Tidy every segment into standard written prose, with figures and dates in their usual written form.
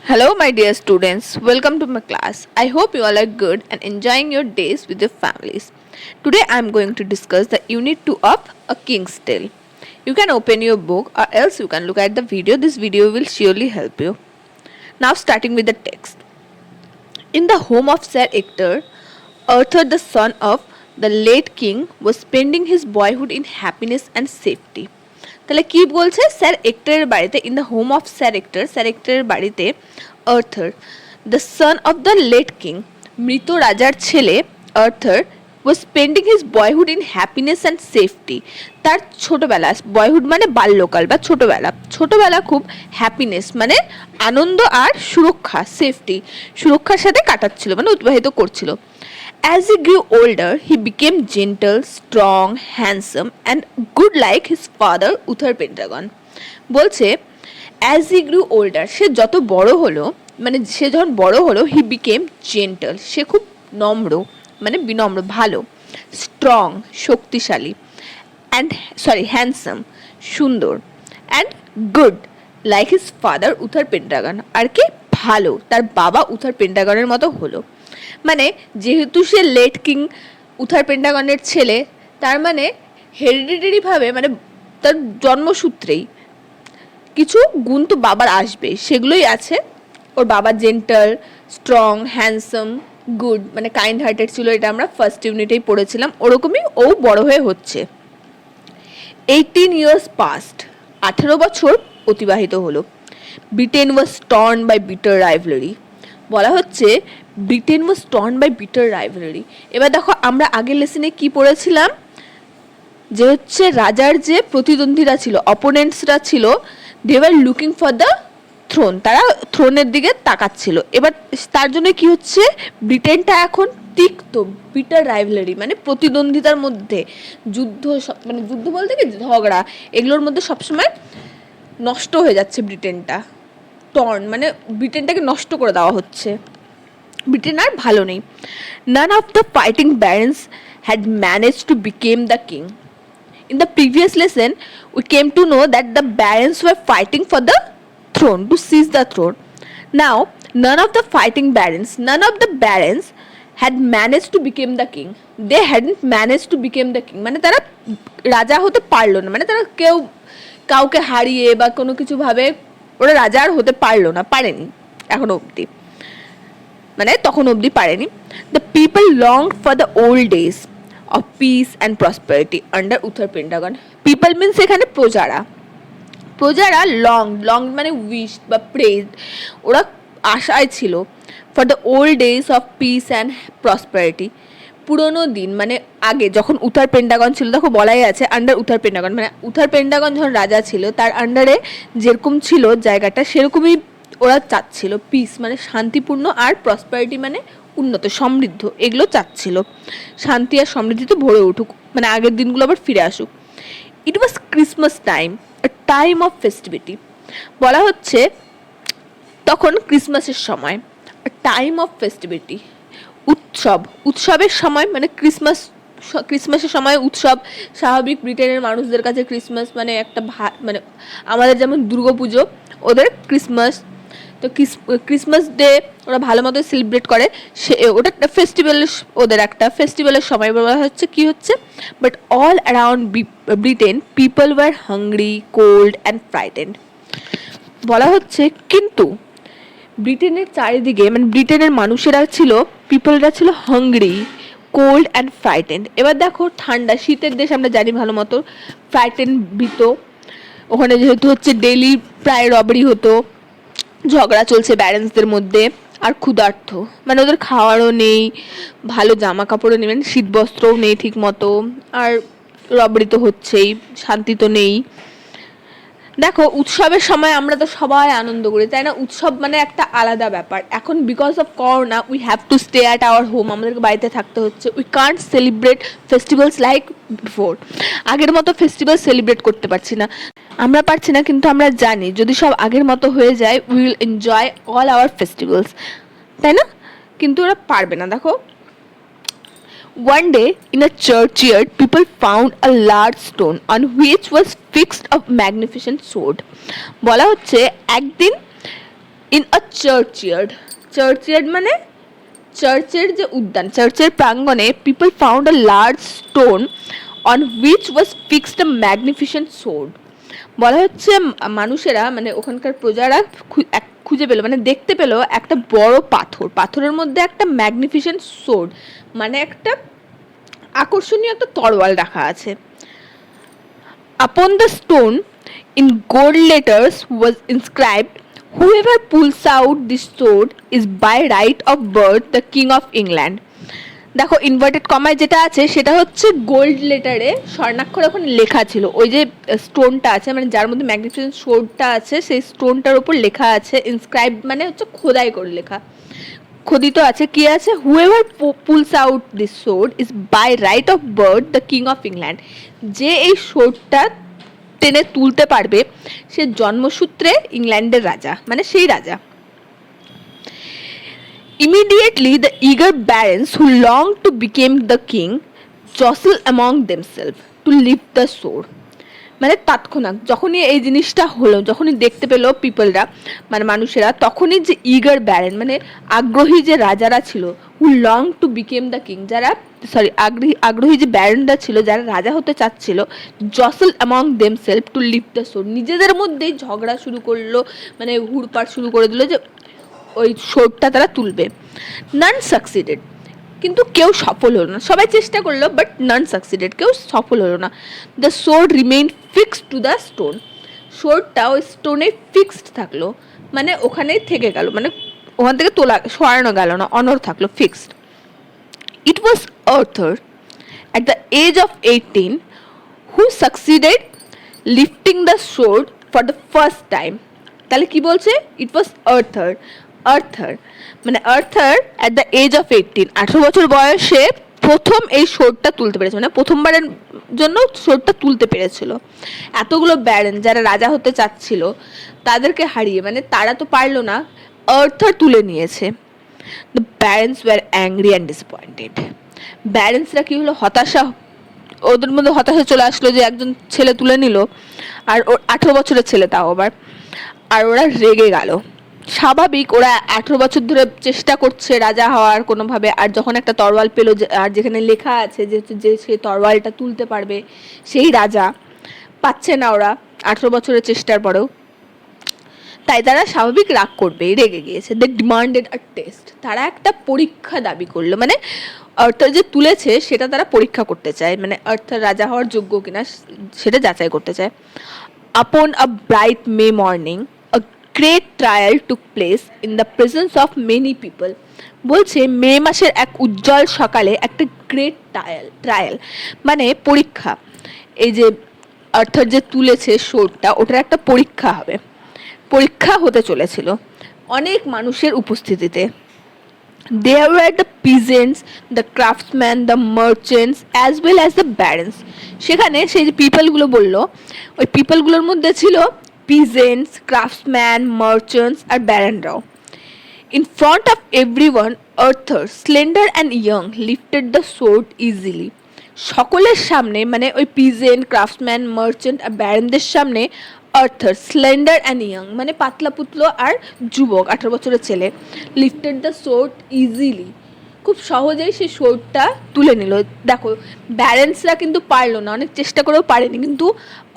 Hello, my dear students. Welcome to my class. I hope you all are good and enjoying your days with your families. Today, I am going to discuss the Unit 2 of A King's Tale. You can open your book or else you can look at the video. This video will surely help you. Now, starting with the text. In the home of Sir Ector, Arthur, the son of the late king, was spending his boyhood in happiness and safety. তাহলে কি বলছে sir এক্টরের বাড়িতে in the home of sir এক্টরের বাড়িতে Arthur the son of the late king মৃত রাজার ছেলে Arthur was spending his boyhood in happiness and safety. তার ছোটোবেলা, বয়হুড মানে বাল্যকাল বা ছোটোবেলা খুব হ্যাপিনেস মানে আনন্দ আর সুরক্ষা, সেফটি সুরক্ষার সাথে কাটাচ্ছিল মানে অতিবাহিত করছিল। As he grew older, he became gentle, strong, handsome and good like his father Uther Pendragon. বলছে as he grew older, সে যত বড় হলো মানে সে যখন বড় হলো he became gentle, সে খুব নম্র মানে বিনম্র ভালো, strong শক্তিশালী and handsome সুন্দর and good like his father Uther Pendragon, আর কি ভালো তার বাবা উথার পেন্টাগনের মতো হলো। মানে যেহেতু সে লেট কিং উথার পেন্টাগনের ছেলে, তার মানে হেরিডিটারিভাবে মানে তার জন্মসূত্রেই কিছু গুণ তো বাবার আসবে, সেগুলোই আছে। ওর বাবা জেন্টাল, স্ট্রং, হ্যান্ডসাম, গুড মানে কাইন্ড হার্টেড ছিল, এটা আমরা ফার্স্ট ইউনিটেই পড়েছিলাম। ওরকমই ও বড় হয়ে হচ্ছে। 18 years passed, 18 বছর অতিবাহিত হলো। Britain was torn by bitter rivalry. বলা হচ্ছে Britain was torn by bitter rivalry. এবার দেখো আমরা আগের লেসনে কি পড়েছিলাম, যে হচ্ছে রাজার যে প্রতিদ্বন্দ্বীরা ছিল, অপোনেন্টসরা ছিল, they were looking for the throne, তারা থ্রোনের দিকে তাকাচ্ছিল। এবার তার জন্য কি হচ্ছে, ব্রিটেনটা এখন তিক্ত, বিটার রাইভেলারি মানে প্রতিদ্বন্দ্বিতার মধ্যে যুদ্ধ, মানে যুদ্ধ বলতে কি ঝগড়া, এগুলোর মধ্যে সবসময় নষ্ট হয়ে যাচ্ছে ব্রিটেনটা। টর্ন মানে ব্রিটেনটাকে নষ্ট করে দেওয়া হচ্ছে, ব্রিটেন আর ভালো নেই। None of the fighting barons had manage to become the king. In the previous lesson, we came to know that the barons were fighting for the throne, to seize the throne. Now, none of the barons had managed to become the king. They hadn't managed to become the king. মানে তারা রাজা হতে পারলো না, মানে তারা কাউকে হারিয়ে বা কোনো কিছু ভাবে ওরা রাজা আর হতে পারলো না, পারেনি এখনো অবধি, মানে তখন অবধি পারেনি। The people longed for the old days of peace and prosperity under Uther Pendragon. People means এখানে প্রজারা লং মানে উইশ বা প্রেজড, ওরা আশায় ছিল for the old days of piece and prosperity. পুরোনো দিন মানে আগে যখন উথার পেন্টাগন ছিল, দেখো বলাই আছে আন্ডার উথার পেন্টাগন, মানে উথার পেন্টাগন যখন রাজা ছিল তার আন্ডারে যেরকম ছিল জায়গাটা সেরকমই ওরা চাচ্ছিল। পিস মানে শান্তিপূর্ণ আর প্রসপারিটি মানে উন্নত সমৃদ্ধ, এগুলো চাচ্ছিল। শান্তি আর সমৃদ্ধিতে ভরে উঠুক, মানে আগের দিনগুলো আবার ফিরে আসুক। It was Christmas time, a time of festivity. বলা হচ্ছে তখন ক্রিসমাসের সময়, টাইম অফ ফেস্টিভিটি উৎসবের সময়, মানে ক্রিসমাসের সময় উৎসব। স্বাভাবিক ব্রিটেনের মানুষদের কাছে ক্রিসমাস মানে একটা মানে আমাদের যেমন দুর্গাপুজো, ওদের ক্রিসমাস। তো ক্রিসমাস ডে ওরা ভালো মতো সেলিব্রেট করে, সে ওটা একটা ফেস্টিভ্যাল, ওদের একটা ফেস্টিভ্যালের সময় বলা হচ্ছে কি হচ্ছে। But all around Britain people were hungry, cold and frightened. বলা হচ্ছে কিন্তু ব্রিটেনের চারিদিকে মানে ব্রিটেনের মানুষেরা ছিল, পিপলরা ছিল হাংরি, কোল্ড অ্যান্ড ফ্রাইটেন্ড। এবার দেখো ঠান্ডা শীতের দেশ আমরা জানি ভালো মতো, ফ্রাইটেন্ড ভীত, ওখানে যেহেতু হচ্ছে ডেইলি প্রায় রবারি হতো, ঝগড়া চলছে ব্যারেন্সদের মধ্যে, আর ক্ষুধার্ত মানে ওদের খাওয়ারও নেই, ভালো জামা কাপড়ও নেই, মানে শীত বস্ত্রও নেই ঠিক মতো, আর রবারি তো হচ্ছেই, শান্তি তো নেই। দেখো উৎসবের সময় আমরা তো সবাই আনন্দ করি, তাই না? উৎসব মানে একটা আলাদা ব্যাপার। এখন because of corona we have to stay at our home, আমাদেরকে বাড়িতে থাকতে হচ্ছে। We can't celebrate festivals like before, আগের মতো ফেস্টিভ্যাল সেলিব্রেট করতে পারছি না, আমরা পারছি না। কিন্তু আমরা জানি যদি সব আগের মতো হয়ে যায় we will enjoy all our festivals, তাই না? কিন্তু ওরা পারবে না। দেখো one day in a churchyard people found a large stone on which was fixed a magnificent sword. বলা হচ্ছে একদিন ইন আ চার্চইয়ার্ড। চার্চইয়ার্ড মানে চার্চের যে উদ্যান, চার্চের প্রাঙ্গণে people found a large stone on which was fixed a magnificent sword. বলা হচ্ছে মানুষেরা মানে ওখানকার প্রজারা খুঁজে পেলো, মানে দেখতে পেলো একটা বড় পাথর, পাথরের মধ্যে একটা ম্যাগনিফিসেন্ট সোর্ড মানে একটা আকর্ষণীয় একটা তরোয়াল রাখা আছে। Upon the stone in gold letters was inscribed, whoever pulls out this sword is by right of birth the king of England. দেখো ইনভার্টেড কমায় যেটা আছে সেটা হচ্ছে গোল্ড লেটারে স্বর্ণাক্ষরে ওখানে লেখা ছিল। ওই যে স্টোনটা আছে মানে যার মধ্যে ম্যাগনিফিসেন্ট সোর্ডটা আছে সেই স্টোনটার উপর লেখা আছে, ইনস্ক্রাইব মানে হচ্ছে খোদাই করে লেখা, খোদিত আছে কি আছে, however pulls out this sword is by right of birth the king of England. যে এই সোর্ডটা টেনে তুলতে পারবে সে জন্মসূত্রে ইংল্যান্ডের রাজা, মানে সেই রাজা। Immediately the eager barons who longed to become the king jostle among themselves to lift the sword. মানে তৎক্ষণাৎ যখনই এই জিনিসটা হলো, যখনই দেখতে পেলো পিপলরা মানে মানুষেরা, তখনই যে ইগার ব্যারেন মানে আগ্রহী যে রাজারা ছিল, who long to become the king, যারা আগ্রহী যে ব্যারেনরা ছিল যারা রাজা হতে চাচ্ছিল, jostle among themselves to lift the sword, নিজেদের মধ্যেই ঝগড়া শুরু করলো, মানে হুড়পাড় শুরু করে দিল যে ওই সোর্ডটা তারা তুলবে। নান সাকসিডেড, কিন্তু কেউ সফল হলো না, সবাই চেষ্টা করলো বাট নান সাকসিডেড, কেউ সফল হলো না। The sword remain fixed to the stone, সোর্ডটা ওই স্টোনে ফিক্সড থাকলো, মানে ওখানেই থেকে গেল, মানে ওখান থেকে তোলা সরানো গেল না, অনড় থাকলো, fixed. It was Arthur at the age of 18 who succeeded lifting the sword for the first time. তাহলে কি বলছে, ইট ওয়াজ আর্থার, আর্থার মানে Arthur at the age of 18, 18 বছর বয়সে প্রথম এই সোর্ডটা তুলতে পেরেছে, মানে প্রথমবারের জন্য সোর্ডটা তুলতে পেরেছিল। এতগুলো ব্যারেন যারা রাজা হতে চাচ্ছিল তাদেরকে হারিয়ে, মানে তারা তো পারলো না, আর্থার তুলে নিয়েছে। The barons were angry and disappointed. ব্যারেন্সরা কি হলো, হতাশা, ওদের মধ্যে হতাশা চলে আসলো যে একজন ছেলে তুলে নিল, আর ওর 18 বছরের ছেলে তাও আবার, আর ওরা রেগে গেল। স্বাভাবিক, ওরা 18 বছর ধরে চেষ্টা করছে রাজা হওয়ার কোনোভাবে, আর যখন একটা তরোয়াল পেলো আর যেখানে লেখা আছে যে সে তরোয়ালটা তুলতে পারবে সেই রাজা, পাচ্ছে না ওরা 18 বছরের চেষ্টার পরেও, তাই তারা স্বাভাবিক রাগ করবে, রেগে গিয়েছে। দে ডিমান্ডেড আ টেস্ট, তারা একটা পরীক্ষা দাবি করলো, মানে আর্থার যে তুলেছে সেটা তারা পরীক্ষা করতে চায়, মানে আর্থার রাজা হওয়ার যোগ্য কিনা সেটা যাচাই করতে চায়। আপন আ bright May morning a great trial took place in the presence of many people. বলছে মে মাসের এক উজ্জ্বল সকালে একটা গ্রেট ট্রায়াল মানে পরীক্ষা, এই যে আর্থার যে তুলেছে সোর্ডটা ওটার একটা পরীক্ষা হবে, পরীক্ষা হতে চলেছিল অনেক মানুষের উপস্থিতিতে। There were the peasants, the craftsmen, the merchants as well as the barons. সেখানে সেই যে পিপলগুলো বললো, ওই পিপলগুলোর মধ্যে ছিল peasants, craftsmen, merchants R ব্যারনরাও। In front of everyone, Arthur, slender and young, lifted the sword easily. সকলের সামনে মানে ওই পিজেন্ট, ক্রাফটসম্যান, মার্চেন্ট আর ব্যারনদের সামনে আর্থার, স্লেন্ডার অ্যান্ড ইয়াং মানে পাতলা পুতলো আর যুবক, 18 বছরের ছেলে, লিফটেড দ্য সোর্ড ইজিলি, খুব সহজেই সেই সোর্ডটা তুলে নিল। দেখো ব্যারেন্সরা কিন্তু পারলো না, অনেক চেষ্টা করেও পারেনি, কিন্তু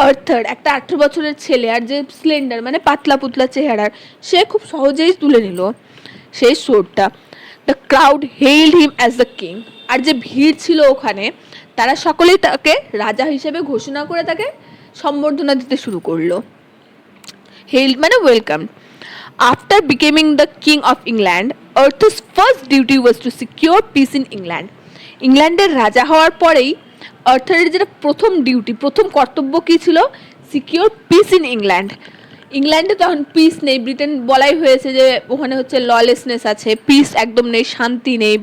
আর্থার একটা 18 বছরের ছেলে আর যে স্লেন্ডার মানে পাতলা পুতলা চেহারার, সে খুব সহজেই তুলে নিল সেই সোর্ডটা। The crowd hailed him as the king, আর যে ভিড় ছিল ওখানে তারা সকলেই তাকে রাজা হিসেবে ঘোষণা করে তাকে সম্বর্ধনা দিতে শুরু করলো। হেইল্ড মানে welcome. After becoming the king of England, Arthur's first duty was to secure peace in England. ইংল্যান্ডের রাজা হওয়ার পরেই আর্থারের যেটা প্রথম ডিউটি, প্রথম কর্তব্য কী ছিল, সিকিউর পিস ইন ইংল্যান্ড। ইংল্যান্ডে তখন পিস নেই, ব্রিটেন বলাই হয়েছে যে ওখানে হচ্ছে ললেসনেস আছে, পিস একদম নেই, শান্তি নেই,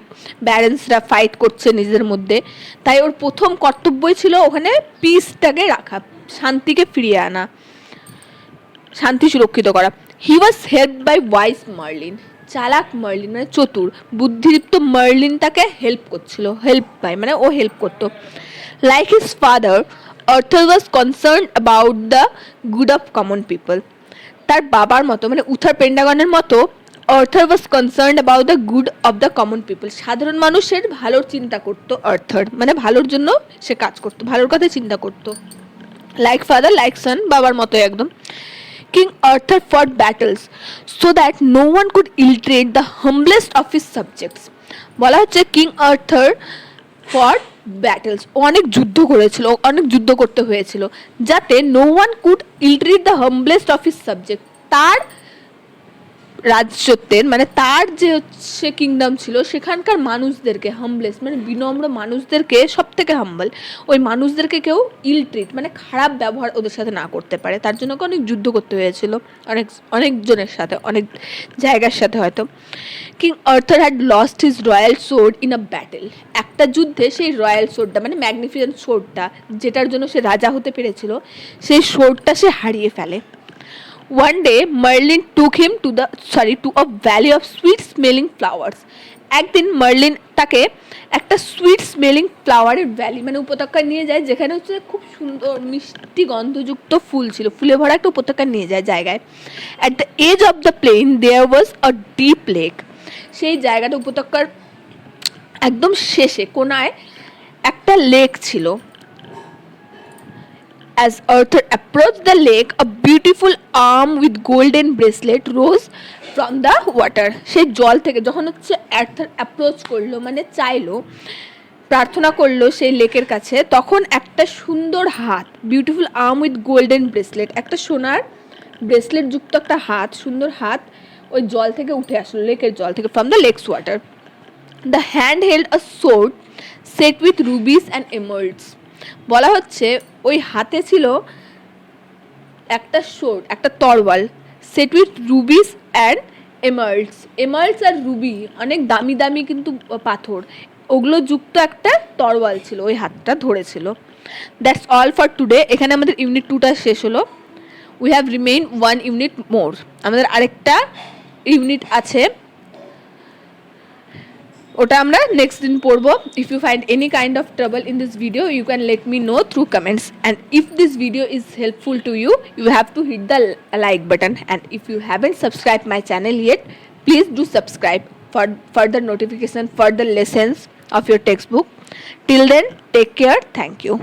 ব্যারেন্সরা ফাইট করছে নিজেদের মধ্যে, তাই ওর প্রথম কর্তব্যই ছিল ওখানে পিসটাকে রাখা, শান্তিকে ফিরিয়ে আনা, শান্তি সুরক্ষিত করা। হি ওয়াজ হেল্পড বাই ওয়াইজ মার্লিন, চালাক মার্লিন মানে চতুর বুদ্ধিদীপ্ত মার্লিন তাকে হেল্প করছিল, হেল্প পায় মানে ও হেল্প করতো। Like his father, Arthur was concerned about the good of common people. তার বাবার মতো মানে উথার পেন্ডাগনের মতো Arthur was concerned about the good of the common people. সাধারণ মানুষের ভালোর চিন্তা করতো আর্থার, মানে ভালোর জন্য সে কাজ করতো, ভালোর কথা চিন্তা করতো। লাইক ফাদার লাইক সন, বাবার মতো একদম। King Arthur fought battles so that no one could illtreat the humblest of his subjects. বলা হচ্ছে কিং আর্থার ফট ব্যাটলস, অনেক যুদ্ধ করেছিল, অনেক যুদ্ধ করতে হয়েছিল, যাতে no one could illtreat the humblest of his subject. তার রাজ্যত্বের মানে তার যে হচ্ছে কিংডম ছিল সেখানকার মানুষদেরকে, হাম্বলেস্ট মানে বিনম্র মানুষদেরকে, সব থেকে হাম্বল ওই মানুষদেরকে কেউ ইলট্রিট মানে খারাপ ব্যবহার ওদের সাথে না করতে পারে, তার জন্য অনেক যুদ্ধ করতে হয়েছিল, অনেকজনের সাথে, অনেক জায়গার সাথে হয়তো। King Arthur had lost his royal sword in a battle. একটা যুদ্ধে সেই রয়্যাল সোর্ডটা মানে ম্যাগনিফিসেন্ট সোর্ডটা, যেটার জন্য সে রাজা হতে পেরেছিল, সেই সোর্ডটা সে হারিয়ে ফেলে। One day, Merlin took him to a valley of sweet smelling flowers. একদিন মার্লিন তাকে একটা সুইট স্মেলিং ফ্লাওয়ারের ভ্যালি মানে উপত্যকায় নিয়ে যায়, যেখানে হচ্ছে খুব সুন্দর মিষ্টি গন্ধযুক্ত ফুল ছিল, ফুলে ভরা একটা উপত্যকা নিয়ে যায় জায়গায়। At the age of the plain there was a deep lake. সেই জায়গাটা উপত্যকার একদম শেষে কোনায় একটা লেক ছিল। As Arthur approached the lake, a beautiful arm with golden bracelet rose from the water. সেই জল থেকে যখন হচ্ছে আর্থার অ্যাপ্রোচ করলো মানে চাইলো, প্রার্থনা করলো সেই লেকের কাছে, তখন একটা সুন্দর হাত, beautiful arm with golden bracelet, একটা সোনার ব্রেসলেট যুক্ত একটা হাত, সুন্দর হাত ওই জল থেকে উঠে আসলো, লেকের জল থেকে, from the lake's water. The hand held a sword set with rubies and emeralds. বলা হচ্ছে ওই হাতে ছিল একটা সোর্ড, একটা তরোয়াল, set with rubies and emeralds. Emeralds আর রুবি অনেক দামি দামি কিন্তু পাথর, ওগুলো যুক্ত একটা তরোয়াল ছিল, ওই হাতটা ধরেছিল। That's all for today. এখানে আমাদের ইউনিট 2টা শেষ হলো। We have remain 1 unit more, আমাদের আরেকটা ইউনিট আছে, ওটা আমরা নেক্সট দিন পড়বো। If you find any kind of trouble in this video you can let me know through comments, and if this video is helpful to you you have to hit the like button, and if you haven't subscribed my channel yet, please do subscribe for further notification, further lessons of your textbook. Till then, take care. Thank you.